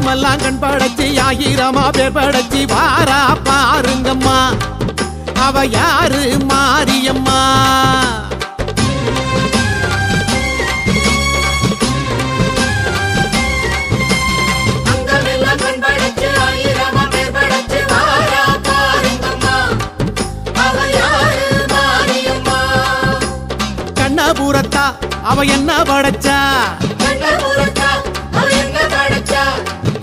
அங்கமெல்லாம் கண் படைச்சி ஆயிரமா பேர் படைச்சி வாரா பாருங்கம்மா அவ யாரு மாரியம்மா கண்ணபுரத்தா அவ என்ன படைச்சா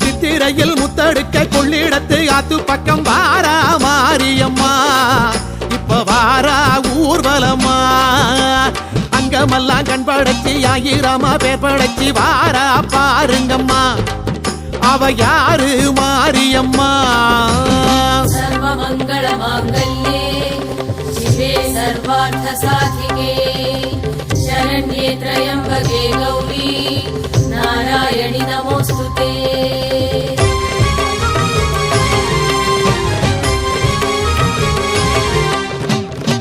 சித்திரையில் முத்தடுக்க கொள்ளிடத்து ஆத்து பக்கம் வாரா மாரியம்மா இப்ப வாரா ஊர்வலம்மா அங்கமெல்லாம் கண் படைச்சி ஆயிரமா பேர் படைச்சி வாரா பாருங்கம்மா அவ யாரு மாரியம்மா சர்வமங்கள மாங்கல்யே சிவே சர்வார்த்த சாதிகே शरण्ये त्र्यंबके गौरी नारायणि नमोस्तुते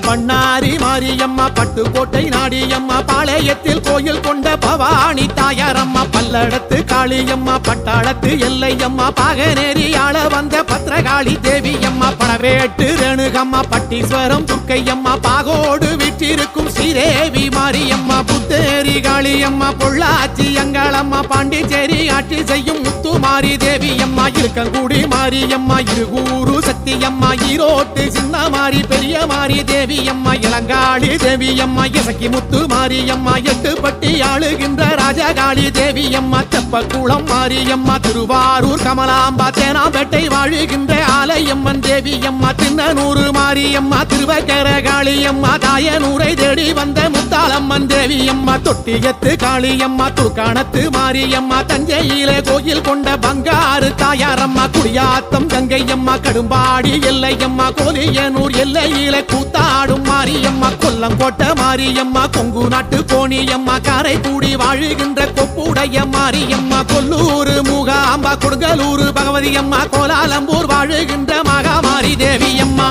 பண்ணாரி மாரியம்மா பட்டுக்கோட்டை நாடியம்மா பாளையத்தில் கோயில் கொண்ட பவானி தாயாரம்மா பல்லடத்து காளியம்மா பட்டாளத்து எல்லையம்மா பாகனேரி ஆள வந்த பத்ரகாளி தேவியம்மா படவேட்டு ரேணுகம்மா பட்டீஸ்வரம் துர்க்கையம்மா பாகோடு வீற்றிருக்கும் ஸ்ரீதேவி மாரியம்மா புத்தேரி காளியம்மா பொள்ளாச்சி அங்காளம்மா பாண்டிச்சேரி ஆட்சி செய்யும் முத்துமாரி தேவியம்மா இருக்கங்குடி மாரியம்மா இருகூரு சக்தியம்மா ஈரோட்டு சின்ன மாரி பெரிய மாரி தேவி அம்மா இளங்காளி தேவி அம்மா இசக்கி முத்து மாரியம்மா எட்டுப்பட்டி ஆளுகின்ற ராஜகாளி தேவி அம்மா தெப்பக்குளம் மாரியம்மா திருவாரூர் கமலாம்பா தேனாம்பேட்டை வாழுகின்ற ஆலயம்மன் தேவி அம்மா திண்ணனூர் மாரியம்மா திருவக்கர காளியம்மா தாயனூரை தேடி வந்த முத்தாளம்மன் தேவி அம்மா தொட்டியத்து காளியம்மா தூக்காணத்து மாரியம்மா தஞ்சையிலே கோயில் கொண்ட பங்காறு தாயாரம்மா குடியாத்தம் கங்கையம்மா கடும்பாடி எல்லையம்மா கோலியனூர் எல்லையிலே கூத்தாடும் மாரியம்மா கொல்லங்கோட்டை மாரியம்மா கொங்கு நாட்டு கோணியம்மா காரைக்குடி வாழுகின்ற கொப்புடைய மாரியம்மா கொல்லூர் மூகாம்பா கொடுங்கலூர் பகவதி அம்மா கோலாலம்பூர் வாழுகின்ற மகாமாரி தேவியம்மா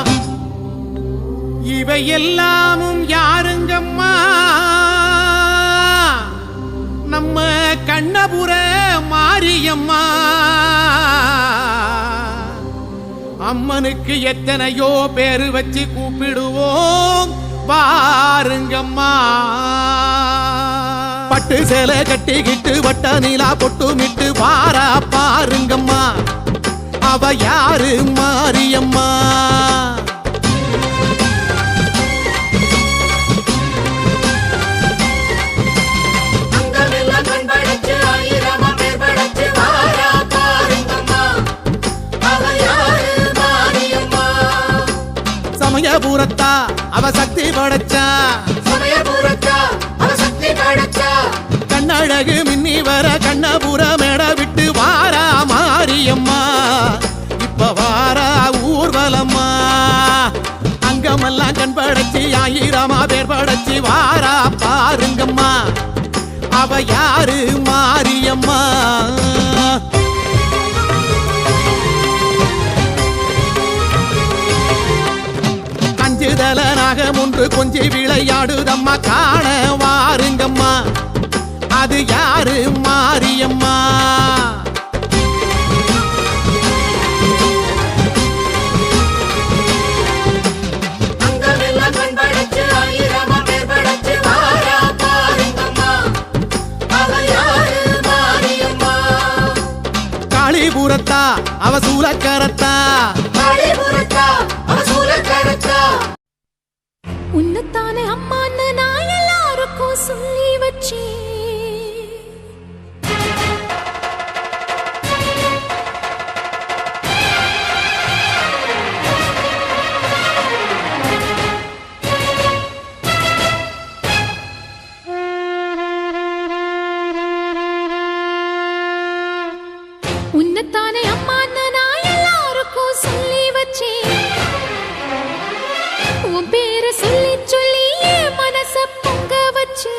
இவை எல்லாமும் யாருங்கம்மா நம்ம கண்ணபுர மாரியம்மா அம்மனுக்கு எத்தனையோ பேரு வச்சு கூப்பிடுவோம் பாருங்கம்மா பட்டு சேலை கட்டிக்கிட்டு வட்ட நீலா பொட்டுமிட்டு வாரா பாருங்கம்மா அவ யாரு மாரியம்மா சமயபுரத்தா அவ சக்தி படைச்சா கண்ணழகு மின்னி வர கண்ணபுர மேட விட்டு வாரா மாரியம்மா இப்ப வாரா ஊர்வலம்மா அங்கமெல்லாம் கண் படைச்சி ஆயிரமா பேர் படைச்சி வாரா பாருங்கம்மா அவ யாரு மாரியம்மா நாகம் ஒன்று கொஞ்சி விளையாடுதம்மா காண வாருங்கம்மா அது யாரு மாரியம்மா காளிபுரத்தா அவ சூலக்கரத்தா உன்னத்தானே அம்மான்னு நான் எல்லாருக்கும் சொல்லி வச்சேன் உன்னத்தானே அம்மான்னு நான் எல்லாருக்கும் சொல்லி வச்சேன் உன் பேர சொல்லி சொல்லி மனச பொங்க வச்சு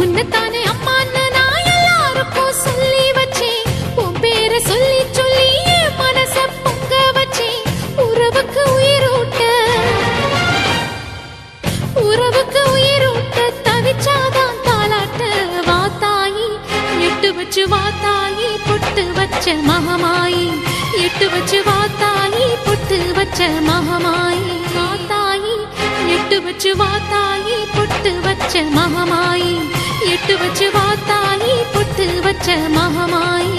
உன்னத்தானே அம்மான்னு நான் எல்லாருக்கும் சொல்லி வச்சேன் உன் பேர சொல்லி சொல்லி மனச பொங்க வச்சேன் உறவுக்கு உயிரூட்ட தவிச்சாதான் தாளாட்ட வா தாயி எட்டு வச்சு வாத்தாயி பொட்டு வச்ச மகமாயி எட்டு வச்சு வாத்தாயி பொட்டு வச்ச மகமாயி வாத்தாயி எட்டு வச்சு வாத்தாயி பொட்டு வச்ச மகமாயி எட்டு வச்சு வாத்தாயி பொட்டு வச்ச மகமாயி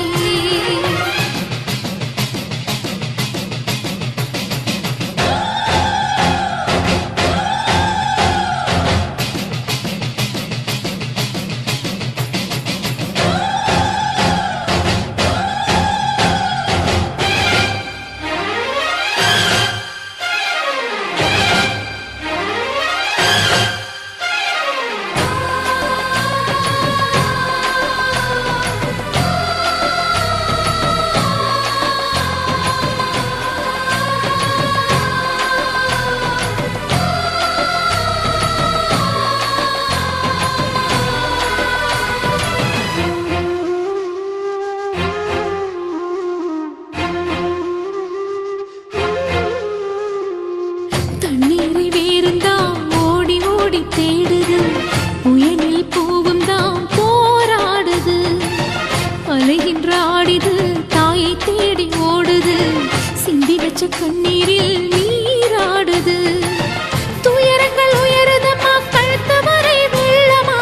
தண்ணீரை வேறுந்தான் ஓடி ஓடி தேடுது புயலில் பூவும் தான் போராடுது அலைகின்ற ஆடிது தாயை தேடி ஓடுது சிந்தி வச்ச கண்ணீரில் நீராடுது துயரங்கள் உயருதம்மா கழுத்து வரை வெள்ளமா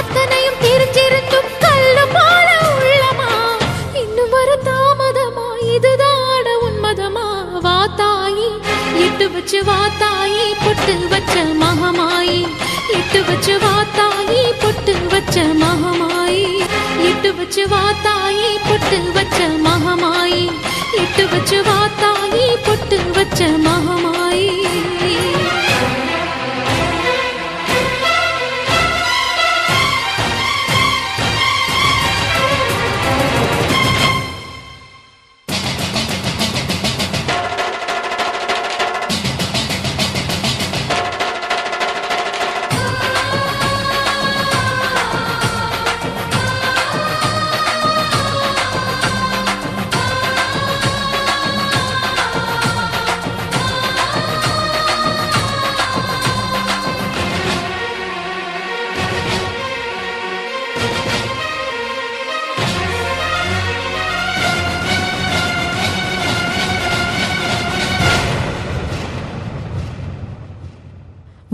அத்தனையும் தெரிஞ்சிருந்தும் கல்லு போல உள்ளமா இன்னும் வர தாமதமா இதுதாட உன்மதமா வாத்தாயி எட்டு வச்சு வாத்தாயி பொட்டு வச்ச மகமாயி எட்டு வச்சு வாத்தாயி பொட்டு வச்ச மகமாயி எட்டு வச்சு வாத்தாயி பொட்டு வச்ச மகமாயி எட்டு வச்சு வாத்தாயி பொட்டு வச்ச மகமாயி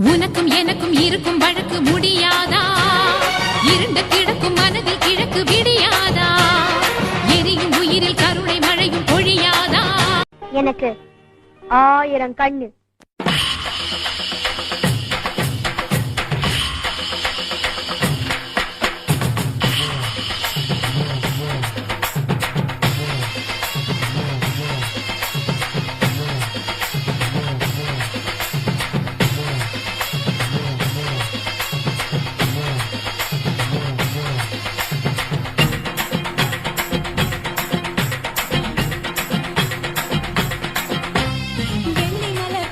உனக்கும் எனக்கும் இருக்கும் வழக்கு முடியாதா இருண்ட கிடக்கும் மனதில் கிழக்கு விடியாதா எரியும் உயிரில் கருணை மழையும் பொழியாதா எனக்கு 1000 கண்ணு வெள்ளை மலர்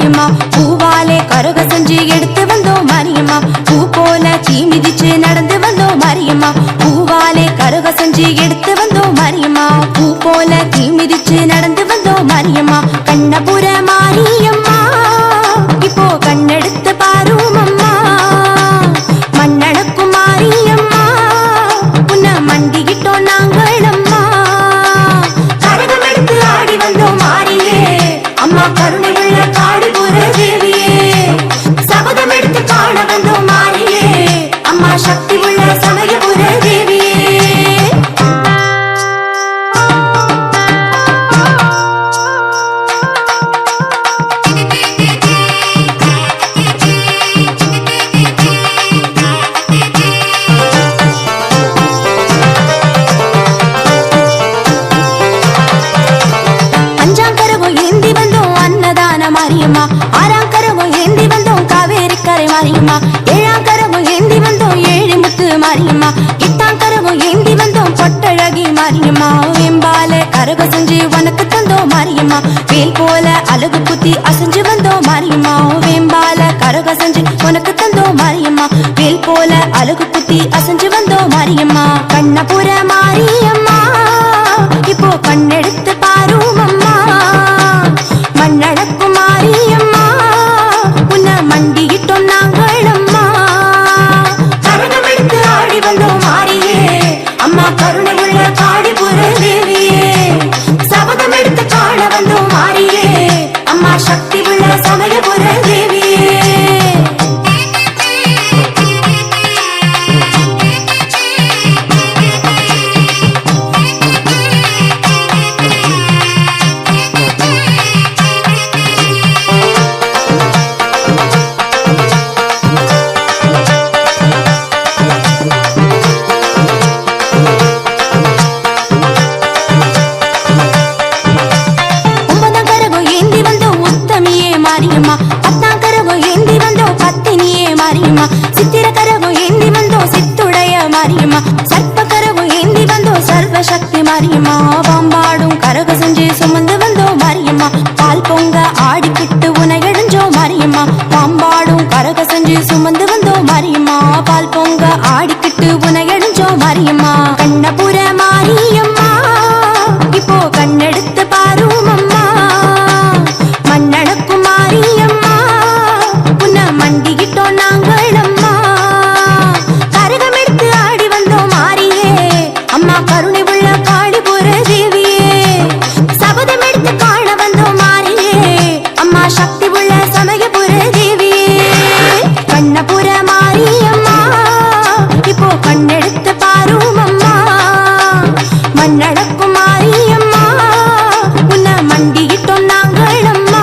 மாரியம்மா பூவாலே கருக செஞ்சு எடுத்து வந்தோம் மாரியம்மா பூ போல தீ மிதிச்சு நடந்து வந்தோம் மாரியம்மா பூவாலே கருக செஞ்சு எடுத்து வந்தோம் மாரியம்மா பூ போல தீ மிதிச்சு நடந்து வந்தோம் மாரியம்மா கண்ணபுர மாரியம்மா இப்போ கண்ணெடுத்து பாரும் அம்மா மண்ணடக்கும் மாரியம்மா உன்னை மண்டிக்கிட்டோம் நாங்கள் அம்மா கரகம் எடுத்து ஆடி வந்தோம் மாரியே அம்மா கருணை உள்ள காடுபுர தேவியே சபதம் எடுத்து காண வந்தோம் மாரியே அம்மா சக்தி உள்ள சமயபுர தேவியே மாரியம்மா ஆறாம் கரவும் ஏந்தி வந்தோம் காவேரி கரை மாரியம்மா ஏழாம் கரவும் ஏந்தி வந்தோம் ஏழு முத்து மாரியம்மா எட்டாம் கரவும் ஏந்தி வந்தோம் பொட்டழகி மாரியம்மா வெம்பால கரக செஞ்சு உனக்கு தந்தோம் மாரியம்மா வேல் போல அழகு குத்தி அசைஞ்சு வந்தோம் மாரியம்மா வெம்பால கரக செஞ்சு உனக்கு தந்தோம் மாரியம்மா வேல் போல அழகு குத்தி அசைஞ்சு வந்தோம் மாரியம்மா கண்ணபுர மாரியம்மா இப்போ கண்ணெடுத்து பாரும் அம்மா மண்ணடக்கும் மாரியம்மா உன்னை மண்டிக்கிட்டோம் நாங்கள் அம்மா கரகம் எடுத்து ஆடி வந்தோம் மாரியே அம்மா கருணை உள்ள காடிபுர தேவியே சபதம் எடுத்து காண வந்தோம் மாரியே அம்மா சக்தி உள்ள சமயபுர தேவியே மாரியம்மா பத்தாம் கரகம் ஏந்தி வந்தோம் பத்தினியே மாரியம்மா சித்திர கரகம் ஏந்தி வந்தோம் சித்துடைய மாரியம்மா சர்ப்ப கரகம் ஏந்தி வந்தோம் சர்வ சக்தி மாரியம்மா பாம்பாடும் கரக செஞ்சு சுமந்து வந்தோம் மாரியம்மா பால் பொங்க ஆடிக்கிட்டு உனை எழுஞ்சோம் மாரியம்மா பாம்பாடும் கரக செஞ்சு சுமந்து வந்தோம் மாரியம்மா பால் பொங்க ஆடிக்கிட்டு உனை எழுஞ்சோம் மாரியம்மா கண்ணபுர மாரியம்மா இப்போ கண்ணெடுத்து பாரும் அம்மா மண்ணடக்கும் மாரியம்மா உன்னை மண்டிக்கிட்டோம் நாங்கள் அம்மா கரகம் எடுத்து ஆடி வந்தோம் மாரியே அம்மா கருணை உள்ள காடிபுர தேவியே சபதம் எடுத்து காண வந்தோம் மாரியே அம்மா சக்தி உள்ள சமயபுர தேவியே கண்ணபுர மாரியம்மா இப்போ கண்ணெடுத்து பாரும் அம்மா மண்ணடக்கும் மாரியம்மா உன்னை மண்டிக்கிட்டோம் நாங்கள் அம்மா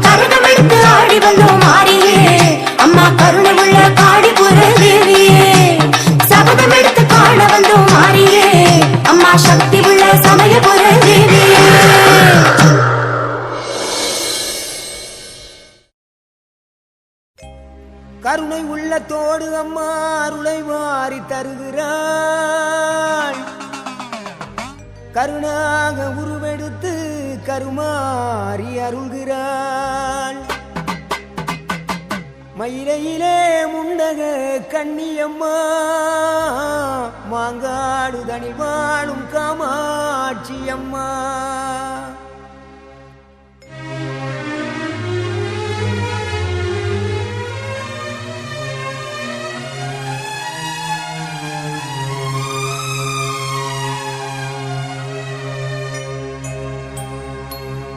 கரகம் எடுத்து ஆடி வந்தோம் மாரியே அம்மா கருணை உள்ள காடிபுர தேவியே சபதம் எடுத்து காண வந்தோம் மாரியே அம்மா சக்தி உள்ள சமயபுர தேவியே கருணை உள்ளத்தோடு அம்மா அருளை மாறி தருகிறாள் கருணாக உருவெடுத்து கருமாறி அருள்கிறாள் மயிலையிலே முண்டக கண்ணியம்மா மாங்காடு தனில் வாழும் காமாட்சி அம்மா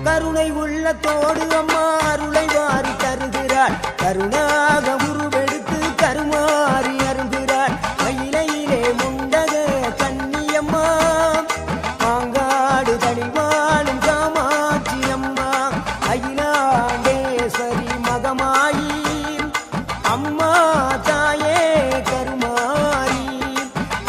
கருணை உள்ளத்தோடு அம்மா அருளை வாரி தருகிறாள் கருணாக உருவெடுத்து கருமாறி அருள்கிறாள் மயிலையிலே முண்டக கண்ணியம்மா மாங்காடு தனில் வாழும் காமாட்சி அம்மா அகிலாண்டேஸ்வரி மகமாயி அம்மா தாயே கருமாரி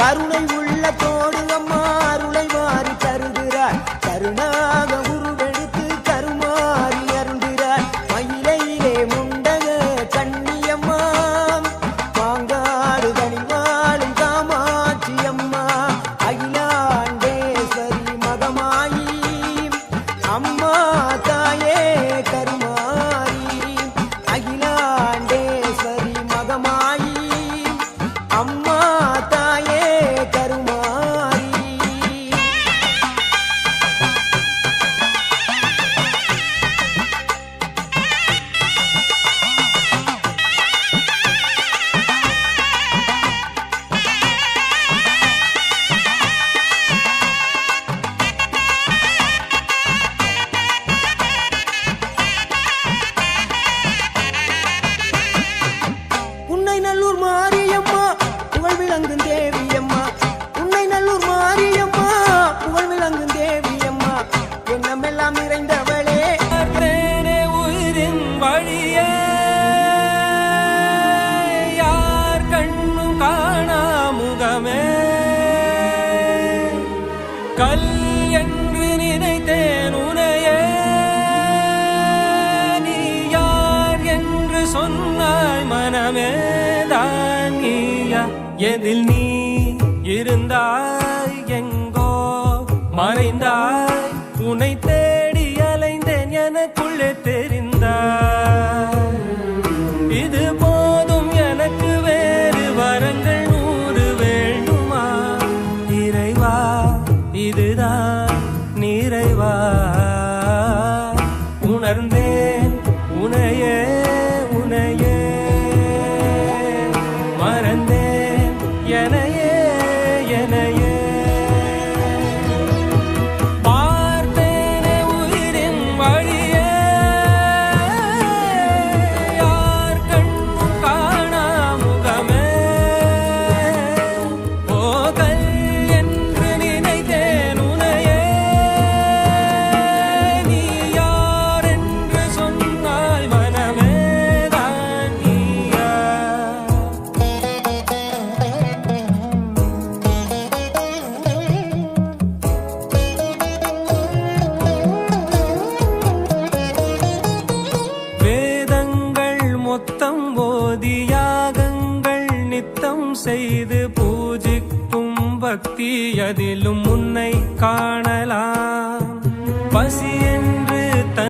கருணை உள்ளத்தோடு அம்மா அருளை வாரி தருகிறாள் கருணாக உருவெடுத்து கருமாறி அருள்கிறாள் மயிலையிலே முண்டக கண்ணியம்மா மாங்காடு தனில் வாழும் காமாட்சி அம்மா அகிலாண்டேஸ்வரி மகமாயி அம்மா தாயே கருமாரி நிறைந்தவளே பார்த்தேனே உயிரின் வழியே யார் கண்ணும் காணா முகமே கல் என்று நினைத்தேன் உனையே நீ யார் என்று சொன்னாய் மனமே தான் நீயா எதில் நீ இருந்தாய் எங்கோ மறைந்தாய் உன்னை தேடி அலைந்தேன் எனக்குள்ளே தெரிந்தாய் இது போதும் எனக்கு வேறு வரங்கள் 100 வேண்டுமா இறைவா இதுதான் நிறைவா உணர்ந்தேன் உனையே உனையே மறந்தேன் எனையே எனையே பார்த்தேனே உயிரின் வழியே யார் கண்ணும் காணா முகமே போகல் என்று நினைத்தேன் உனையே நீ யார் என்று சொன்னாய் மனமே தான் நீயா வேதங்கள் மொத்தம் ஓதி யாகங்கள் நித்தம் செய்து பூஜிக்கும் பக்தி அதிலும் உன்னை காணலாம்